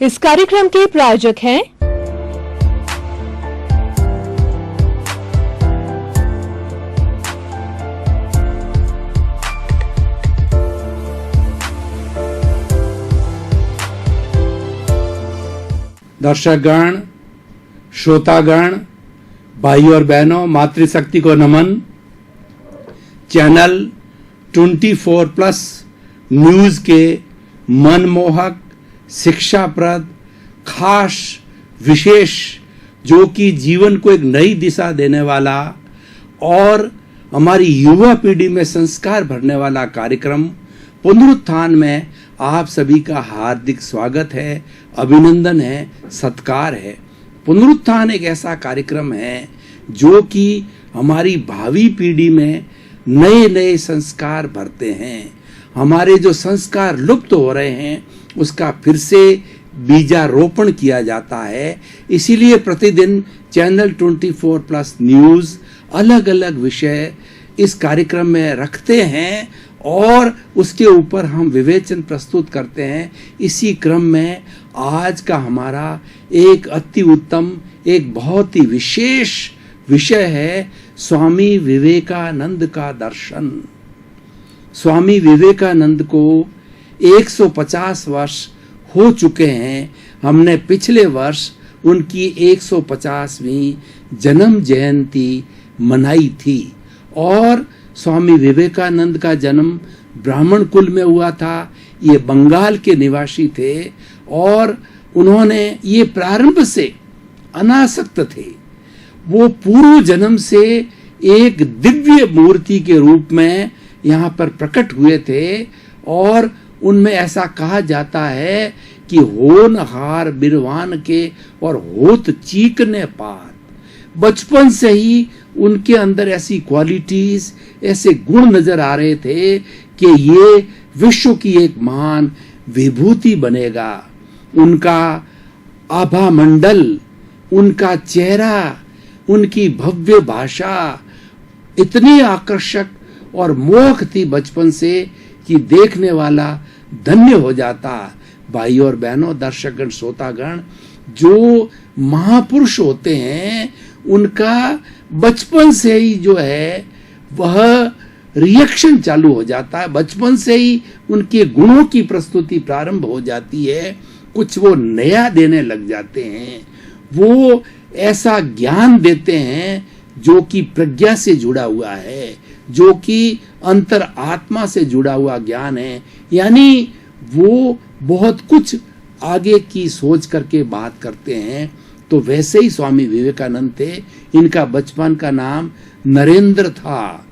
इस कार्यक्रम के प्रायोजक हैं दर्शकगण, श्रोतागण, भाई और बहनों, मातृशक्ति को नमन। चैनल 24+ न्यूज के मनमोहक, शिक्षाप्रद, खास, विशेष, जो कि जीवन को एक नई दिशा देने वाला और हमारी युवा पीढ़ी में संस्कार भरने वाला कार्यक्रम पुनरुत्थान में आप सभी का हार्दिक स्वागत है, अभिनंदन है, सत्कार है। पुनरुत्थान एक ऐसा कार्यक्रम है जो कि हमारी भावी पीढ़ी में नए नए संस्कार भरते हैं। हमारे जो संस्कार लुप्त हो रहे हैं उसका फिर से बीजारोपण किया जाता है। इसीलिए प्रतिदिन चैनल 24+ न्यूज अलग अलग विषय इस कार्यक्रम में रखते हैं और उसके ऊपर हम विवेचन प्रस्तुत करते हैं। इसी क्रम में आज का हमारा एक अति उत्तम, एक बहुत ही विशेष विषय है स्वामी विवेकानंद का दर्शन। स्वामी विवेकानंद को 150 वर्ष हो चुके हैं। हमने पिछले वर्ष उनकी 150वीं जन्म जयंती मनाई थी और स्वामी विवेकानंद का जन्म ब्राह्मण कुल में हुआ था। ये बंगाल के निवासी थे और उन्होंने ये प्रारंभ से अनासक्त थे। वो पूर्व जन्म से एक दिव्य मूर्ति के रूप में यहाँ पर प्रकट हुए थे और उनमें ऐसा कहा जाता है कि होनहार बिरवान के और होत चीकने पात। बचपन से ही उनके अंदर ऐसी क्वालिटीज, ऐसे गुण नजर आ रहे थे कि ये विश्व की एक महान विभूति बनेगा। उनका आभा मंडल, उनका चेहरा, उनकी भव्य भाषा इतनी आकर्षक और मोहक थी बचपन से कि देखने वाला धन्य हो जाता। भाई और बहनों, दर्शकगण, श्रोतागण, जो महापुरुष होते हैं उनका बचपन से ही जो है वह रिएक्शन चालू हो जाता है। बचपन से ही उनके गुणों की प्रस्तुति प्रारंभ हो जाती है। कुछ वो नया देने लग जाते हैं। वो ऐसा ज्ञान देते हैं जो कि प्रज्ञा से जुड़ा हुआ है, जो कि अंतर आत्मा से जुड़ा हुआ ज्ञान है। यानी वो बहुत कुछ आगे की सोच करके बात करते हैं। तो वैसे ही स्वामी विवेकानंद थे। इनका बचपन का नाम नरेंद्र था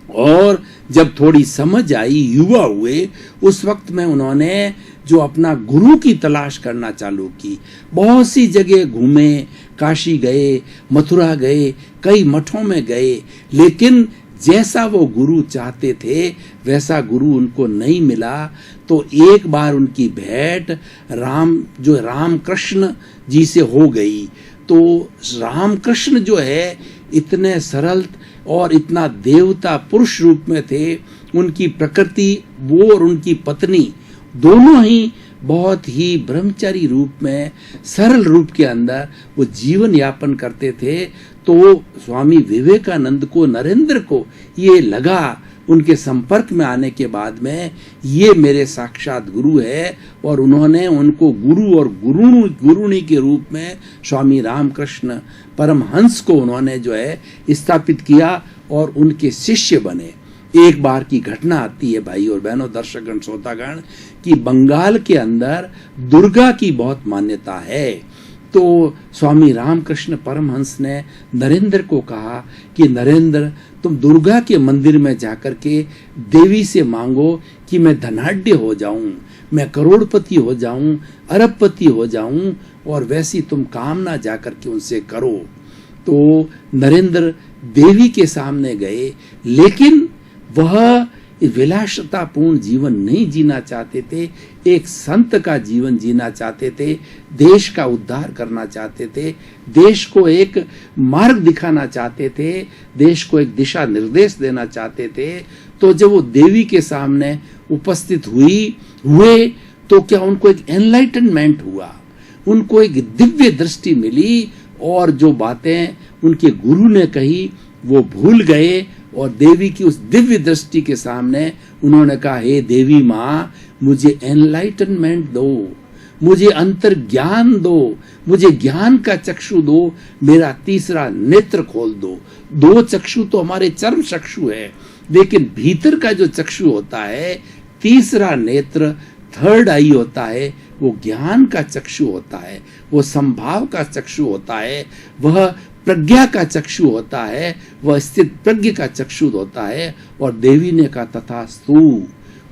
और जब थोड़ी समझ आई, युवा हुए, उस वक्त में उन्होंने जो अपना गुरु की तलाश करना चालू की। बहुत सी जगह घूमे, काशी गए, मथुरा गए, कई मठों में गए, लेकिन जैसा वो गुरु चाहते थे वैसा गुरु उनको नहीं मिला। तो एक बार उनकी भेंट रामकृष्ण जी से हो गई। तो रामकृष्ण जो है इतने सरल और इतना देवता पुरुष रूप में थे। उनकी प्रकृति, वो और उनकी पत्नी दोनों ही बहुत ही ब्रह्मचारी रूप में, सरल रूप के अंदर वो जीवन यापन करते थे। तो स्वामी विवेकानंद को, नरेंद्र को ये लगा उनके संपर्क में आने के बाद में, ये मेरे साक्षात गुरु है। और उन्होंने उनको गुरु और गुरुणी के रूप में स्वामी रामकृष्ण परमहंस को उन्होंने जो है स्थापित किया और उनके शिष्य बने। एक बार की घटना आती है भाई और बहनों, दर्शकगण, श्रोतागण, कि बंगाल के अंदर दुर्गा की बहुत मान्यता है। तो स्वामी रामकृष्ण परमहंस ने नरेंद्र को कहा कि नरेंद्र, तुम दुर्गा के मंदिर में जाकर के देवी से मांगो कि मैं धनाढ्य हो जाऊं, मैं करोड़पति हो जाऊं, अरबपति हो जाऊं, और वैसी तुम कामना जाकर के उनसे करो। तो नरेंद्र देवी के सामने गए, लेकिन वह विलासतापूर्ण जीवन नहीं जीना चाहते थे। एक संत का जीवन जीना चाहते थे, देश का उद्धार करना चाहते थे, देश को एक मार्ग दिखाना चाहते थे, देश को एक दिशा निर्देश देना चाहते थे। तो जब वो देवी के सामने उपस्थित हुए तो क्या उनको एक एनलाइटनमेंट हुआ, उनको एक दिव्य दृष्टि मिली, और जो बातें उनके गुरु ने कही वो भूल गए, और देवी की उस दिव्य दृष्टि के सामने उन्होंने कहा, हे देवी माँ, मुझे एनलाइटनमेंट दो, मुझे अंतर ज्ञान दो, मुझे ज्ञान का चक्षु दो, मेरा तीसरा नेत्र खोल दो। दो चक्षु तो हमारे चर्म चक्षु है, लेकिन भीतर का जो चक्षु होता है, तीसरा नेत्र, थर्ड आई होता है, वो ज्ञान का चक्षु होता है, वो संभाव का चक्षु होता है, वह प्रज्ञा का चक्षु होता है, वह स्थित प्रज्ञ का चक्षु होता है। और देवी ने कहा तथास्तु।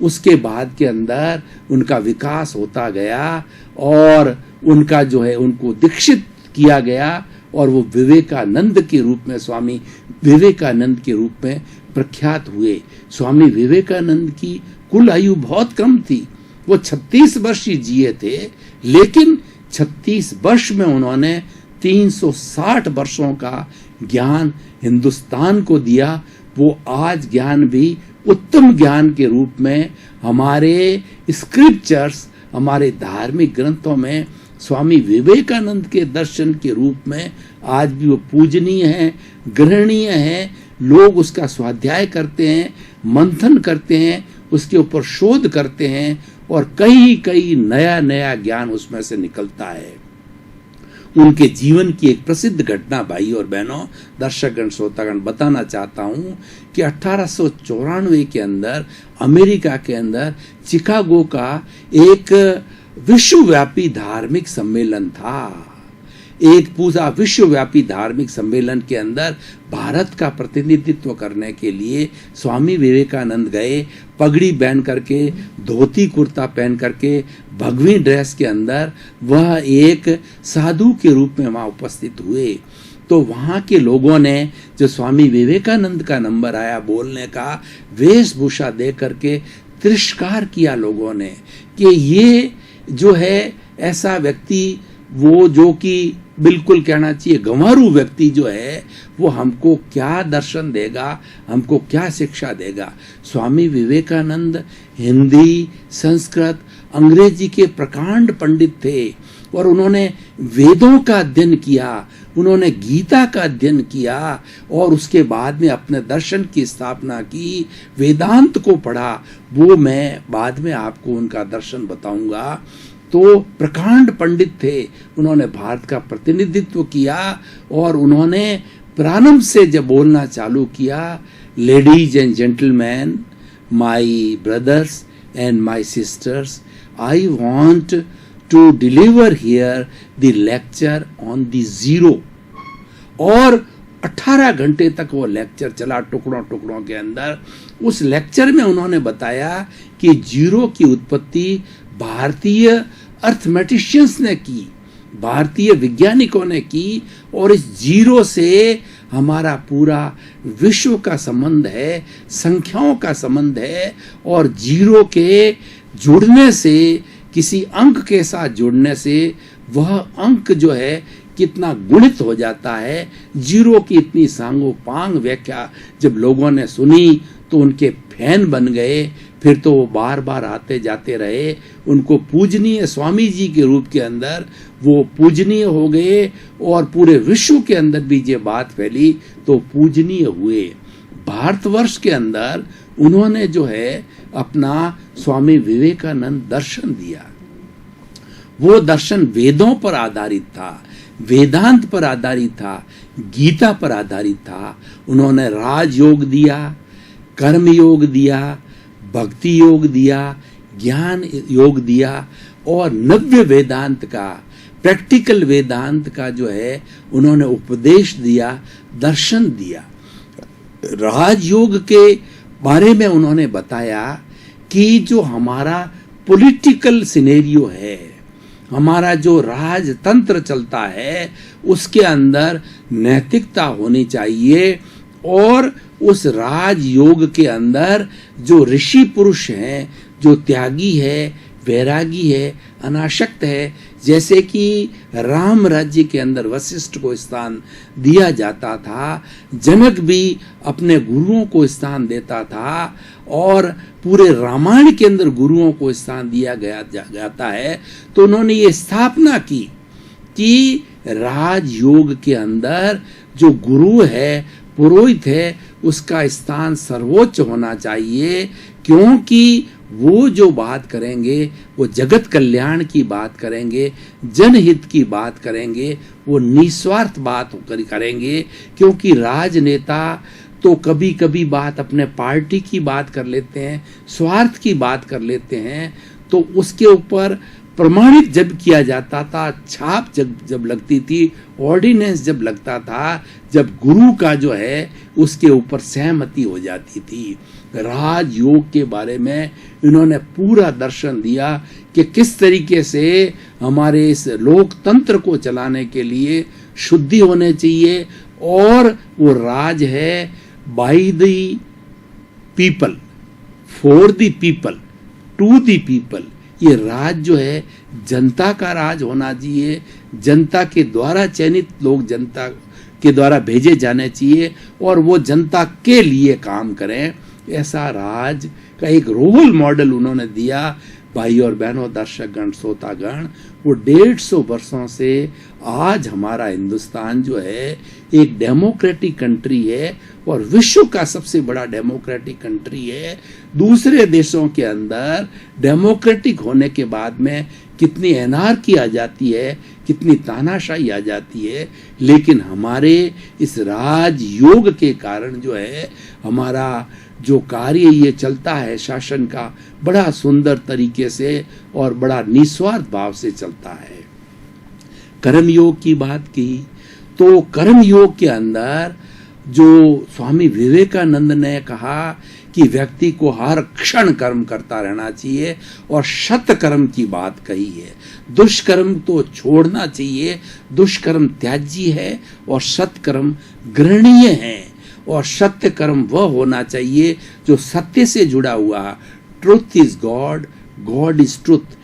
उसके बाद के अंदर उनका विकास होता गया, और उनका जो है उनको दीक्षित किया गया, और वो विवेकानंद के रूप में, स्वामी विवेकानंद के रूप में प्रख्यात हुए। स्वामी विवेकानंद की कुल आयु बहुत कम थी, वो 36 वर्ष ही जिए थे, लेकिन 36 वर्ष में उन्होंने 360 वर्षों का ज्ञान हिंदुस्तान को दिया। वो आज ज्ञान भी उत्तम ज्ञान के रूप में हमारे स्क्रिप्चर्स, हमारे धार्मिक ग्रंथों में स्वामी विवेकानंद के दर्शन के रूप में आज भी वो पूजनीय है, ग्रहणीय है। लोग उसका स्वाध्याय करते हैं, मंथन करते हैं, उसके ऊपर शोध करते हैं, और कई नया नया ज्ञान उसमें से निकलता है। उनके जीवन की एक प्रसिद्ध घटना भाई और बहनों, दर्शकगण, श्रोतागण, बताना चाहता हूं कि 1894 के अंदर अमेरिका के अंदर चिकागो का एक विश्वव्यापी धार्मिक सम्मेलन था। एक पूरा विश्वव्यापी धार्मिक सम्मेलन के अंदर भारत का प्रतिनिधित्व करने के लिए स्वामी विवेकानंद गए, पगड़ी पहन करके, धोती कुर्ता पहन करके, भगवी ड्रेस के अंदर वह एक साधु के रूप में वहां उपस्थित हुए। तो वहां के लोगों ने, जो स्वामी विवेकानंद का नंबर आया बोलने का, वेशभूषा दे करके तिरस्कार किया लोगों ने कि ये जो है ऐसा व्यक्ति, वो जो कि बिल्कुल कहना चाहिए गंवारू व्यक्ति जो है, वो हमको क्या दर्शन देगा, हमको क्या शिक्षा देगा। स्वामी विवेकानंद हिंदी, संस्कृत, अंग्रेजी के प्रकांड पंडित थे, और उन्होंने वेदों का अध्ययन किया, उन्होंने गीता का अध्ययन किया, और उसके बाद में अपने दर्शन की स्थापना की, वेदांत को पढ़ा। वो मैं बाद में आपको उनका दर्शन बताऊंगा। तो प्रकांड पंडित थे, उन्होंने भारत का प्रतिनिधित्व किया, और उन्होंने प्रारंभ से जब बोलना चालू किया, ladies and gentleman, my brothers and my sisters, I want to deliver here the lecture on the zero. और 18 घंटे तक वो लेक्चर चला, टुकड़ों टुकड़ों के अंदर। उस लेक्चर में उन्होंने बताया कि जीरो की उत्पत्ति भारतीय अर्थमेटिशियंस ने की, भारतीय वैज्ञानिकों ने की, और इस जीरो से हमारा पूरा विश्व का संबंध है, संख्याओं का संबंध है, और जीरो के जुड़ने से, किसी अंक के साथ जुड़ने से, वह अंक जो है कितना गुणित हो जाता है। जीरो की इतनी सांगोपांग व्याख्या जब लोगों ने सुनी तो उनके फैन बन गए। फिर तो वो बार बार आते जाते रहे, उनको पूजनीय स्वामी जी के रूप के अंदर वो पूजनीय हो गए, और पूरे विश्व के अंदर भी ये बात फैली तो पूजनीय हुए। भारतवर्ष के अंदर उन्होंने जो है अपना स्वामी विवेकानंद दर्शन दिया। वो दर्शन वेदों पर आधारित था, वेदांत पर आधारित था, गीता पर आधारित था। उन्होंने राजयोग दिया, कर्म योग दिया, भक्ति योग दिया, ज्ञान योग दिया, और नव्य वेदांत का, प्रैक्टिकल वेदांत का जो है उन्होंने उपदेश दिया, दर्शन दिया। राजयोग के बारे में उन्होंने बताया कि जो हमारा पॉलिटिकल सिनेरियो है, हमारा जो राजतंत्र चलता है, उसके अंदर नैतिकता होनी चाहिए, और उस राजयोग के अंदर जो ऋषि पुरुष हैं, जो त्यागी है, वैरागी है, अनासक्त है। जैसे कि राम राज्य के अंदर वशिष्ठ को स्थान दिया जाता था, जनक भी अपने गुरुओं को स्थान देता था, और पूरे रामायण के अंदर गुरुओं को स्थान दिया जाता है। तो उन्होंने ये स्थापना की कि राजयोग के अंदर जो गुरु है, पुरोहित है, उसका स्थान सर्वोच्च होना चाहिए, क्योंकि वो जो बात करेंगे वो जगत कल्याण की बात करेंगे, जनहित की बात करेंगे, वो निस्वार्थ बात करेंगे। क्योंकि राजनेता तो कभी कभी बात अपने पार्टी की बात कर लेते हैं, स्वार्थ की बात कर लेते हैं, तो उसके ऊपर प्रमाणित जब किया जाता था, छाप जब लगती थी, ऑर्डिनेंस जब लगता था, जब गुरु का जो है उसके ऊपर सहमति हो जाती थी। राजयोग के बारे में इन्होंने पूरा दर्शन दिया कि किस तरीके से हमारे इस लोकतंत्र को चलाने के लिए शुद्धि होने चाहिए, और वो राज है by the people, for the people, to the people. ये राज जो है जनता का राज होना चाहिए, जनता के द्वारा चयनित लोग जनता के द्वारा भेजे जाने चाहिए, और वो जनता के लिए काम करें। ऐसा राज का एक रोल मॉडल उन्होंने दिया। भाई और बहनों, दर्शकगण, श्रोतागण, वो 150 वर्षों से आज हमारा हिंदुस्तान जो है एक डेमोक्रेटिक कंट्री है, और विश्व का सबसे बड़ा डेमोक्रेटिक कंट्री है। दूसरे देशों के अंदर डेमोक्रेटिक होने के बाद में कितनी एनार्की आ जाती है, कितनी तानाशाही आ जाती है, लेकिन हमारे इस राजयोग के कारण जो है हमारा जो कार्य ये चलता है शासन का, बड़ा सुंदर तरीके से और बड़ा निस्वार्थ भाव से चलता है। कर्मयोग की बात की, तो कर्मयोग के अंदर जो स्वामी विवेकानंद ने कहा कि व्यक्ति को हर क्षण कर्म करता रहना चाहिए, और सत्कर्म की बात कही है। दुष्कर्म तो छोड़ना चाहिए, दुष्कर्म त्याज्य है और सत्कर्म ग्रहणीय है। और सत्य कर्म वह होना चाहिए जो सत्य से जुड़ा हुआ। Truth is God, God is truth.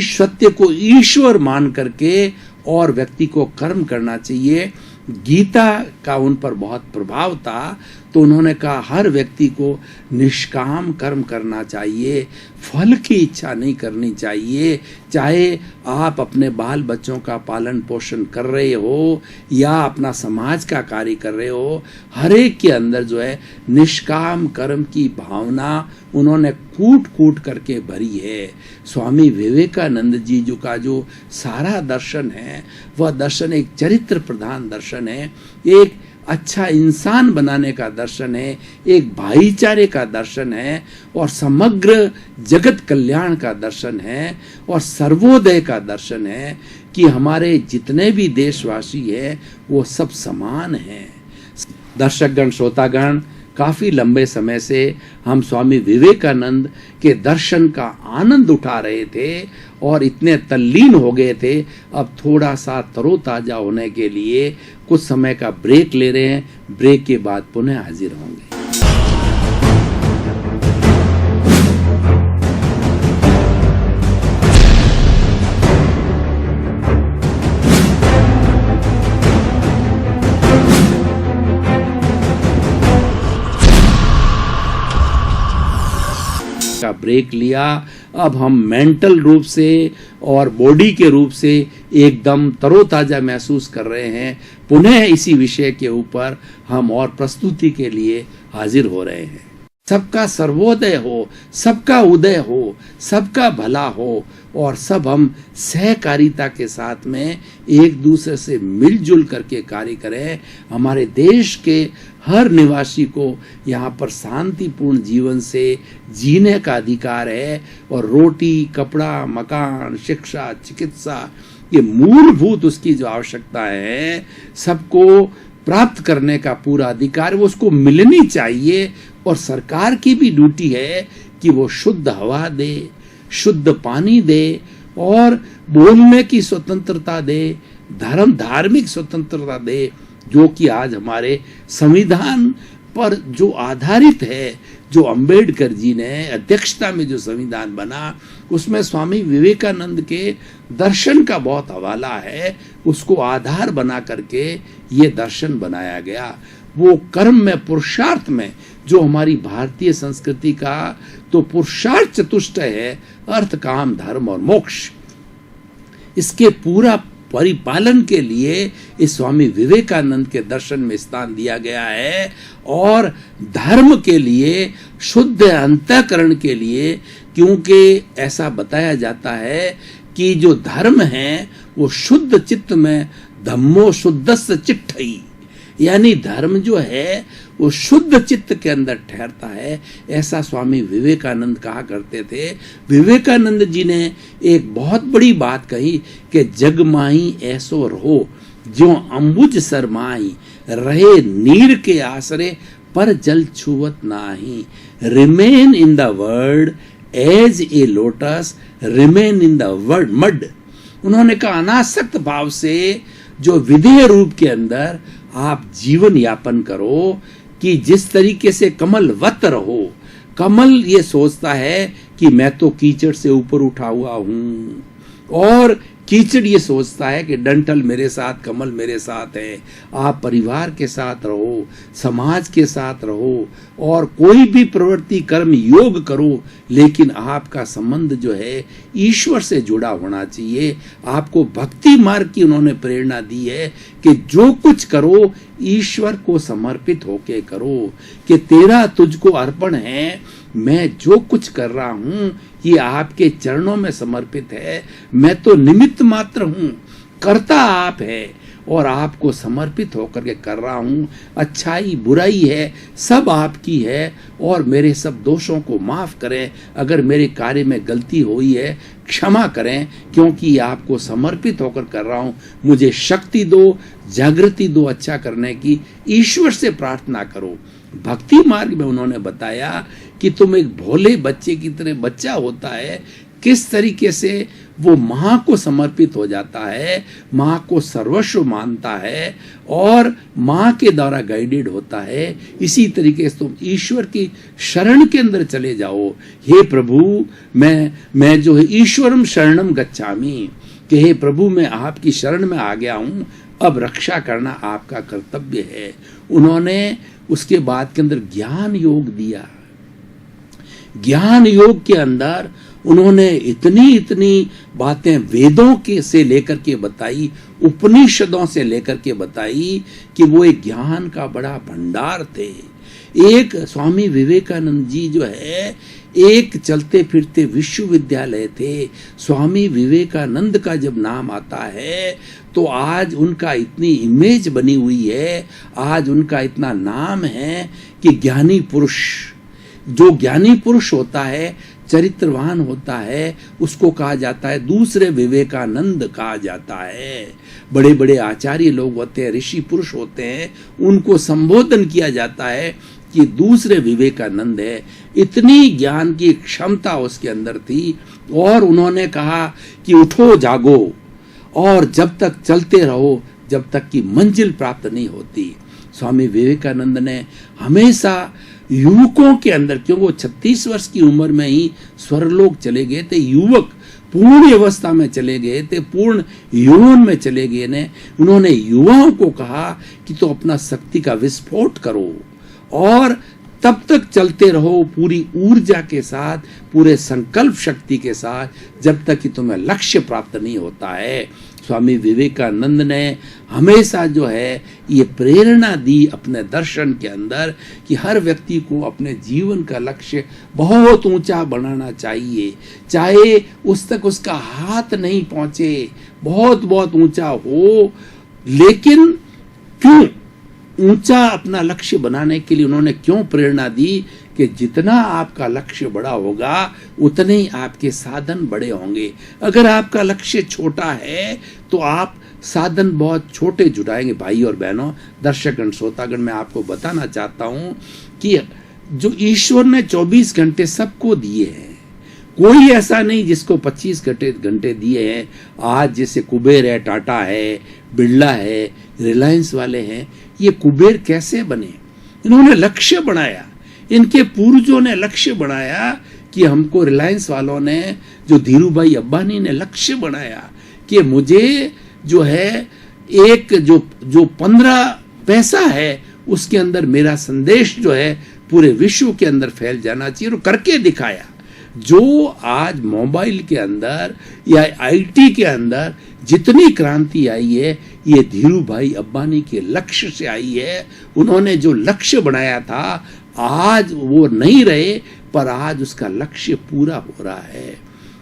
सत्य को ईश्वर मान करके और व्यक्ति को कर्म करना चाहिए। गीता का उन पर बहुत प्रभाव था, तो उन्होंने कहा हर व्यक्ति को निष्काम कर्म करना चाहिए, फल की इच्छा नहीं करनी चाहिए। चाहे आप अपने बाल बच्चों का पालन पोषण कर रहे हो या अपना समाज का कार्य कर रहे हो, हर एक के अंदर जो है निष्काम कर्म की भावना उन्होंने कूट कूट करके भरी है। स्वामी विवेकानंद जी जो का जो सारा दर्शन है, वह दर्शन एक चरित्र प्रधान दर्शन है, एक अच्छा इंसान बनाने का दर्शन है, एक भाईचारे का दर्शन है, और समग्र जगत कल्याण का दर्शन है, और सर्वोदय का दर्शन है कि हमारे जितने भी देशवासी हैं वो सब समान हैं। दर्शकगण, श्रोतागण, काफी लंबे समय से हम स्वामी विवेकानंद के दर्शन का आनंद उठा रहे थे और इतने तल्लीन हो गए थे। अब थोड़ा सा तरोताजा होने के लिए कुछ समय का ब्रेक ले रहे हैं। ब्रेक के बाद पुनः हाजिर होंगे। का ब्रेक लिया। अब हम मेंटल रूप से और बॉडी के रूप से एकदम तरोताजा महसूस कर रहे हैं। पुनः इसी विषय के ऊपर हम और प्रस्तुति के लिए हाजिर हो रहे हैं। सबका सर्वोदय हो, सबका उदय हो, सबका भला हो, और सब हम सहकारिता के साथ में एक दूसरे से मिलजुल करके कार्य करें। हमारे देश के हर निवासी को यहाँ पर शांतिपूर्ण जीवन से जीने का अधिकार है, और रोटी, कपड़ा, मकान, शिक्षा, चिकित्सा, ये मूलभूत उसकी जो आवश्यकता है सबको प्राप्त करने का पूरा अधिकार वो उसको मिलनी चाहिए। और सरकार की भी ड्यूटी है कि वो शुद्ध हवा दे, शुद्ध पानी दे, और बोलने की स्वतंत्रता दे, धार्मिक स्वतंत्रता दे, जो कि आज हमारे संविधान पर जो आधारित है, जो अंबेडकर जी ने अध्यक्षता में जो संविधान बना, उसमें स्वामी विवेकानंद के दर्शन का बहुत हवाला है। उसको आधार बना करके ये दर्शन बनाया गया। वो कर्म में, पुरुषार्थ में, जो हमारी भारतीय संस्कृति का तो पुरुषार्थ चतुष्टय है, अर्थ, काम, धर्म और मोक्ष, इसके पूरा परिपालन के लिए इस स्वामी विवेकानंद के दर्शन में स्थान दिया गया है। और धर्म के लिए, शुद्ध अंतःकरण के लिए, क्योंकि ऐसा बताया जाता है कि जो धर्म है वो शुद्ध चित्त में धम्मो शुद्धस्य चिट्ठई, यानी धर्म जो है वो शुद्ध चित्त के अंदर ठहरता है। ऐसा स्वामी विवेकानंद कहा करते थे। विवेकानंद जी ने एक बहुत बड़ी बात कही कि जग माही ऐसो रहो जो अंबुज सरमाही, रहे नीर के आसरे पर जल छुवत नाही, remain in the world as a lotus remain in the world mud. उन्होंने कहा अनासक्त भाव से जो विधेय रूप के अंदर आप जीवन यापन करो कि जिस तरीके से कमलवत रहो। कमल ये सोचता है कि मैं तो कीचड़ से ऊपर उठा हुआ हूं, और कीचड़ ये सोचता है कि डंठल मेरे साथ, कमल मेरे साथ है। आप परिवार के साथ रहो, समाज के साथ रहो, और कोई भी प्रवृत्ति, कर्म, योग करो, लेकिन आपका संबंध जो है ईश्वर से जुड़ा होना चाहिए। आपको भक्ति मार्ग की उन्होंने प्रेरणा दी है कि जो कुछ करो ईश्वर को समर्पित होके करो, कि तेरा तुझको अर्पण है, मैं जो कुछ कर रहा हूं ये आपके चरणों में समर्पित है। मैं तो निमित्त मात्र हूं, कर्ता आप है, और आपको समर्पित होकर के कर रहा हूं। अच्छाई बुराई है सब आपकी है, और मेरे सब दोषों को माफ करें। अगर मेरे कार्य में गलती हुई है क्षमा करें, क्योंकि आपको समर्पित होकर कर रहा हूं। मुझे शक्ति दो, जागृति दो अच्छा करने की। ईश्वर से प्रार्थना करो। भक्ति मार्ग में उन्होंने बताया कि तुम एक भोले बच्चे की तरह, बच्चा होता है किस तरीके से वो माँ को समर्पित हो जाता है, माँ को सर्वस्व मानता है और माँ के द्वारा गाइडेड होता है। इसी तरीके से तुम ईश्वर की शरण के अंदर चले जाओ। हे प्रभु, मैं जो है ईश्वरम शरणम गच्छामि, कि हे प्रभु मैं आपकी शरण में आ गया हूँ, अब रक्षा करना आपका कर्तव्य है। उन्होंने उसके बाद के अंदर ज्ञान योग दिया। ज्ञान योग के अंदर उन्होंने इतनी बातें वेदों के से लेकर के बताई, उपनिषदों से लेकर के बताई, कि वो एक ज्ञान का बड़ा भंडार थे। एक स्वामी विवेकानंद जी जो है एक चलते फिरते विश्वविद्यालय थे। स्वामी विवेकानंद का जब नाम आता है तो आज उनका इतनी इमेज बनी हुई है, आज उनका इतना नाम है कि ज्ञानी पुरुष, जो ज्ञानी पुरुष होता है, चरित्रवान होता है, उसको कहा जाता है दूसरे विवेकानंद कहा जाता है। बड़े बड़े आचार्य लोग होते हैं, ऋषि पुरुष होते हैं, उनको संबोधन किया जाता है कि दूसरे विवेकानंद है। इतनी ज्ञान की क्षमता उसके अंदर थी। और उन्होंने कहा कि उठो जागो और जब तक चलते रहो जब तक कि मंजिल प्राप्त नहीं होती। स्वामी विवेकानंद ने हमेशा युवकों के अंदर, क्योंकि वो 36 वर्ष की उम्र में ही स्वर्गलोक चले गए थे, युवक पूर्ण अवस्था में चले गए थे, पूर्ण यौवन में चले गए ने, उन्होंने युवाओं को कहा कि तो अपना शक्ति का विस्फोट करो और तब तक चलते रहो पूरी ऊर्जा के साथ, पूरे संकल्प शक्ति के साथ, जब तक कि तुम्हें लक्ष्य प्राप्त नहीं होता है। स्वामी विवेकानंद ने हमेशा जो है ये प्रेरणा दी अपने दर्शन के अंदर कि हर व्यक्ति को अपने जीवन का लक्ष्य बहुत ऊंचा बनाना चाहिए, चाहे उस तक उसका हाथ नहीं पहुंचे, बहुत बहुत ऊंचा हो, लेकिन क्यों ऊंचा अपना लक्ष्य बनाने के लिए उन्होंने क्यों प्रेरणा दी कि जितना आपका लक्ष्य बड़ा होगा उतने ही आपके साधन बड़े होंगे। अगर आपका लक्ष्य छोटा है तो आप साधन बहुत छोटे जुटाएंगे। भाई और बहनों, दर्शकगण, श्रोतागण, मैं आपको बताना चाहता हूं कि जो ईश्वर ने 24 घंटे सबको दिए हैं, कोई ऐसा नहीं जिसको 25 घंटे दिए हैं। आज जैसे कुबेर है, टाटा है, बिरला है, रिलायंस वाले हैं, ये कुबेर कैसे बने? इन्होंने लक्ष्य बनाया इनके पूर्वजों ने लक्ष्य बनाया कि हमको रिलायंस वालों ने, जो धीरू भाई अंबानी ने लक्ष्य बनाया कि मुझे जो है एक जो 15 पैसा है उसके अंदर मेरा संदेश जो है पूरे विश्व के अंदर फैल जाना चाहिए, और करके दिखाया। जो आज मोबाइल के अंदर या आईटी के अंदर जितनी क्रांति आई है, ये धीरू भाई अंबानी के लक्ष्य से आई है। उन्होंने जो लक्ष्य बनाया था, आज वो नहीं रहे, पर आज उसका लक्ष्य पूरा हो रहा है।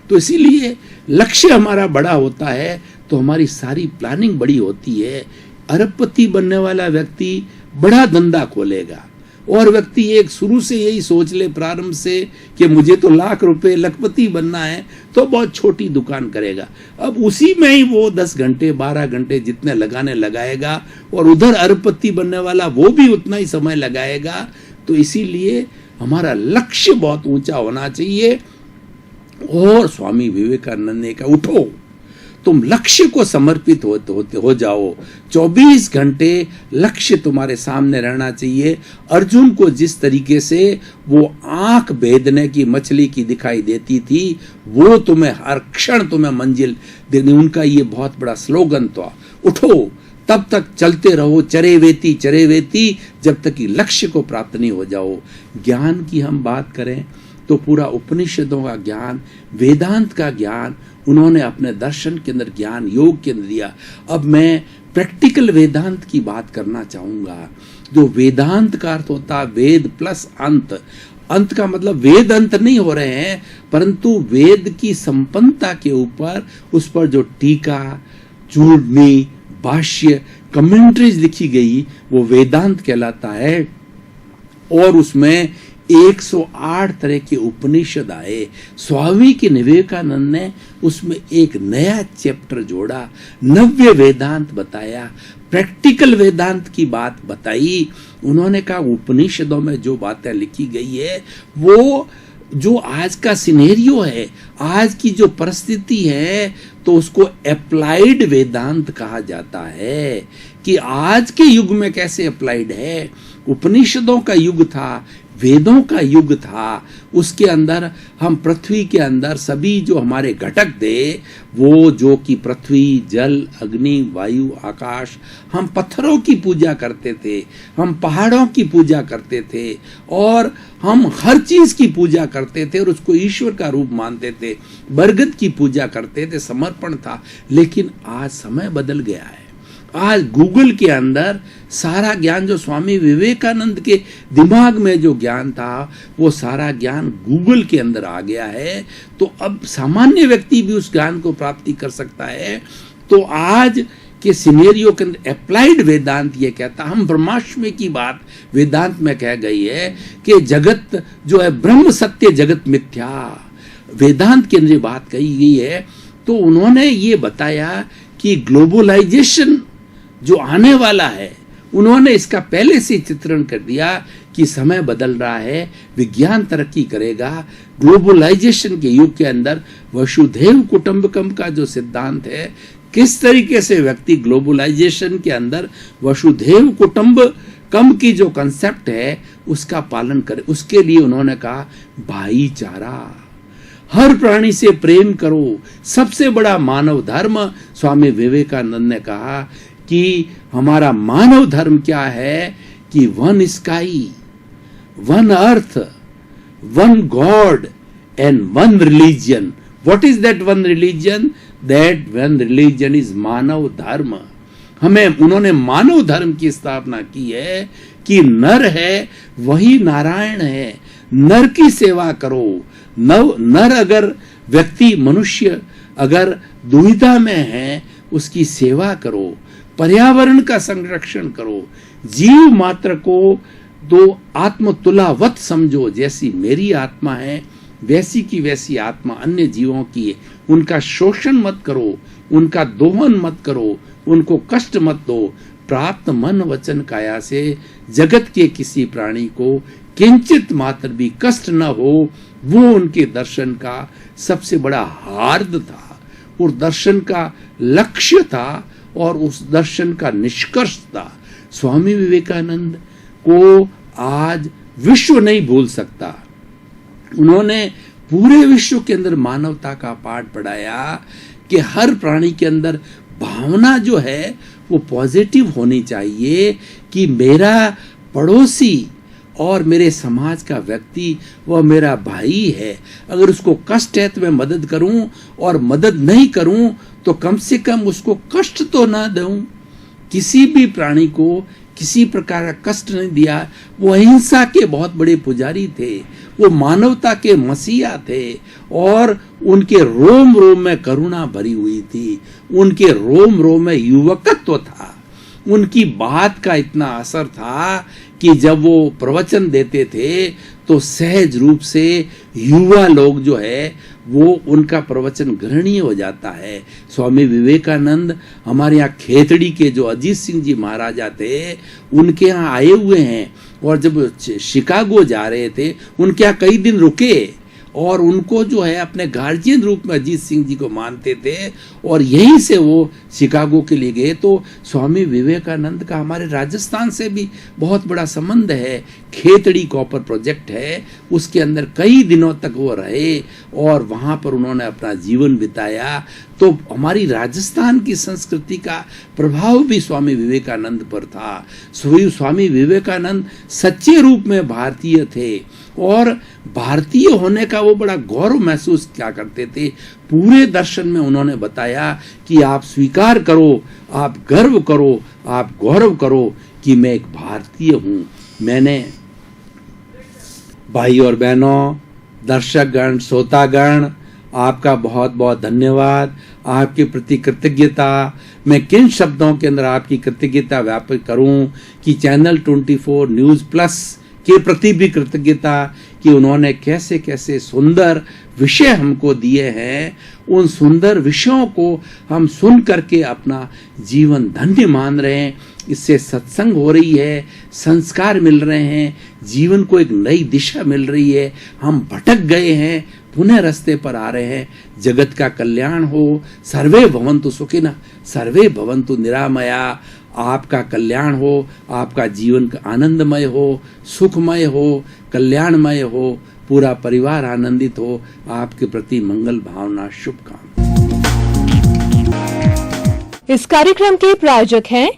तो इसीलिए लक्ष्य हमारा बड़ा होता है तो हमारी सारी प्लानिंग बड़ी होती है। अरबपति बनने वाला व्यक्ति बड़ा धंधा खोलेगा, और व्यक्ति एक शुरू से यही सोच ले प्रारंभ से कि मुझे तो लाख रुपए लखपति बनना है, तो बहुत छोटी दुकान करेगा। अब उसी में ही वो 10 घंटे 12 घंटे जितने लगाएगा, और उधर अरबपति बनने वाला वो भी उतना ही समय लगाएगा। तो इसीलिए हमारा लक्ष्य बहुत ऊंचा होना चाहिए। और स्वामी विवेकानंद ने कहा, उठो, तुम लक्ष्य को समर्पित हो जाओ। 24 घंटे लक्ष्य तुम्हारे सामने रहना चाहिए। अर्जुन को जिस तरीके से वो आंख भेदने की मछली की दिखाई देती थी, वो तुम्हें हर क्षण तुम्हें मंजिल देनी, उनका ये बहुत बड़ा स्लोगन था। उठो, तब तक चलते रहो, चरे वेती, जब तक कि लक्ष्य को प्राप्त नहीं हो जाओ। ज्ञान की हम बात करें तो पूरा उपनिषदों का ज्ञान, वेदांत का ज्ञान उन्होंने अपने दर्शन के अंदर, ज्ञान योग के अंदर दिया। अब मैं प्रैक्टिकल वेदांत की बात करना चाहूंगा। जो वेदांत का अर्थ होता है वेद प्लस अंत। अंत का मतलब वेद अंत नहीं हो रहे हैं, परंतु वेद की संपन्नता के ऊपर उस पर जो टीका, चूड़नी, भाष्य, कमेंट्रीज लिखी गई, वो वेदांत कहलाता है। और उसमें 108 तरह के उपनिषद आए। स्वामी के विवेकानंद ने उसमें एक नया चैप्टर जोड़ा, नव्य वेदांत बताया, प्रैक्टिकल वेदांत की बात बताई। उन्होंने कहा उपनिषदों में जो बातें लिखी गई है, वो जो आज का सिनेरियो है, आज की जो परिस्थिति है, तो उसको अप्लाइड वेदांत कहा जाता है कि आज के युग में कैसे अप्लाइड है। उपनिषदों का युग था, वेदों का युग था, उसके अंदर हम पृथ्वी के अंदर सभी जो हमारे घटक थे, वो जो कि पृथ्वी, जल, अग्नि, वायु, आकाश, हम पत्थरों की पूजा करते थे, हम पहाड़ों की पूजा करते थे, और हम हर चीज की पूजा करते थे और उसको ईश्वर का रूप मानते थे। बरगद की पूजा करते थे, समर्पण था। लेकिन आज समय बदल गया है। आज गूगल के अंदर सारा ज्ञान, जो स्वामी विवेकानंद के दिमाग में जो ज्ञान था, वो सारा ज्ञान गूगल के अंदर आ गया है। तो अब सामान्य व्यक्ति भी उस ज्ञान को प्राप्ति कर सकता है। तो आज के सिनेरियो के अंदर अप्लाइड वेदांत ये कहता, हम ब्रह्माष्टमी की बात वेदांत में कह गई है कि जगत जो है ब्रह्म सत्य, जगत मिथ्या, वेदांत के अंदर बात कही गई है। तो उन्होंने ये बताया कि ग्लोबलाइजेशन जो आने वाला है, उन्होंने इसका पहले से चित्रण कर दिया कि समय बदल रहा है, विज्ञान तरक्की करेगा। ग्लोबलाइजेशन के युग के अंदर वसुधैव कुटुंबकम का जो सिद्धांत है, किस तरीके से व्यक्ति ग्लोबलाइजेशन के अंदर वसुधैव कुटुंबकम की जो कंसेप्ट है उसका पालन करे, उसके लिए उन्होंने कहा भाईचारा, हर प्राणी से प्रेम करो, सबसे बड़ा मानव धर्म। स्वामी विवेकानंद ने कहा कि हमारा मानव धर्म क्या है कि one sky, one earth, one God and one religion. What is that one religion? That one religion is मानव धर्म। हमें उन्होंने मानव धर्म की स्थापना की है कि नर है वही नारायण है, नर की सेवा करो। नर अगर व्यक्ति, मनुष्य अगर दुविधा में है, उसकी सेवा करो, पर्यावरण का संरक्षण करो, जीव मात्र को तो आत्मतुलावत समझो। जैसी मेरी आत्मा है वैसी की वैसी आत्मा अन्य जीवों की है। उनका शोषण मत करो, उनका दोहन मत करो, उनको कष्ट मत दो। प्राप्त मन वचन काया से जगत के किसी प्राणी को किंचित मात्र भी कष्ट न हो, वो उनके दर्शन का सबसे बड़ा हार्द था और दर्शन का लक्ष्य था और उस दर्शन का निष्कर्ष था। स्वामी विवेकानंद को आज विश्व नहीं भूल सकता। उन्होंने पूरे विश्व के अंदर मानवता का पाठ पढ़ाया कि हर प्राणी के अंदर भावना जो है वो पॉजिटिव होनी चाहिए कि मेरा पड़ोसी और मेरे समाज का व्यक्ति वह मेरा भाई है। अगर उसको कष्ट है तो मैं मदद करूं, और मदद नहीं करूं तो कम से कम उसको कष्ट तो ना दूं। किसी भी प्राणी को किसी प्रकार का कष्ट नहीं दिया। वो अहिंसा के बहुत बड़े पुजारी थे, वो मानवता के मसीहा थे, और उनके रोम रोम में करुणा भरी हुई थी, उनके रोम रोम में युवकत्व था। उनकी बात का इतना असर था कि जब वो प्रवचन देते थे तो सहज रूप से युवा लोग जो है वो उनका प्रवचन ग्रहणीय हो जाता है। स्वामी विवेकानंद हमारे यहाँ खेतड़ी के जो अजीत सिंह जी महाराजा थे उनके यहाँ आए हुए हैं, और जब शिकागो जा रहे थे उनके यहाँ कई दिन रुके, और उनको जो है अपने गार्जियन रूप में अजीत सिंह जी को मानते थे, और यहीं से वो शिकागो के लिए गए। तो स्वामी विवेकानंद का हमारे राजस्थान से भी बहुत बड़ा संबंध है। खेतड़ी कॉपर प्रोजेक्ट है, उसके अंदर कई दिनों तक वो रहे और वहाँ पर उन्होंने अपना जीवन बिताया। तो हमारी राजस्थान की संस्कृति का प्रभाव भी स्वामी विवेकानंद पर था। स्वामी विवेकानंद सच्चे रूप में भारतीय थे, और भारतीय होने का वो बड़ा गौरव महसूस क्या करते थे। पूरे दर्शन में उन्होंने बताया कि आप स्वीकार करो, आप गर्व करो, आप गौरव करो कि मैं एक भारतीय हूँ। मैंने भाई और बहनों, दर्शकगण, श्रोतागण, आपका बहुत बहुत धन्यवाद। आपके प्रति कृतज्ञता, मैं किन शब्दों के अंदर आपकी कृतज्ञता व्यापक करूं कि चैनल 24 न्यूज़ प्लस के प्रति भी कृतज्ञता कि उन्होंने कैसे कैसे सुंदर विषय हमको दिए हैं। उन सुंदर विषयों को हम सुन करके अपना जीवन धन्य मान रहे हैं। इससे सत्संग हो रही है, संस्कार मिल रहे हैं, जीवन को एक नई दिशा मिल रही है। हम भटक गए हैं, पुनः रास्ते पर आ रहे हैं। जगत का कल्याण हो। सर्वे भवन्तु सुखिनः, सर्वे भवन्तु निरामया। आपका कल्याण हो, आपका जीवन आनंदमय हो, सुखमय हो, कल्याणमय हो, पूरा परिवार आनंदित हो। आपके प्रति मंगल भावना, शुभकामना। इस कार्यक्रम के प्रायोजक हैं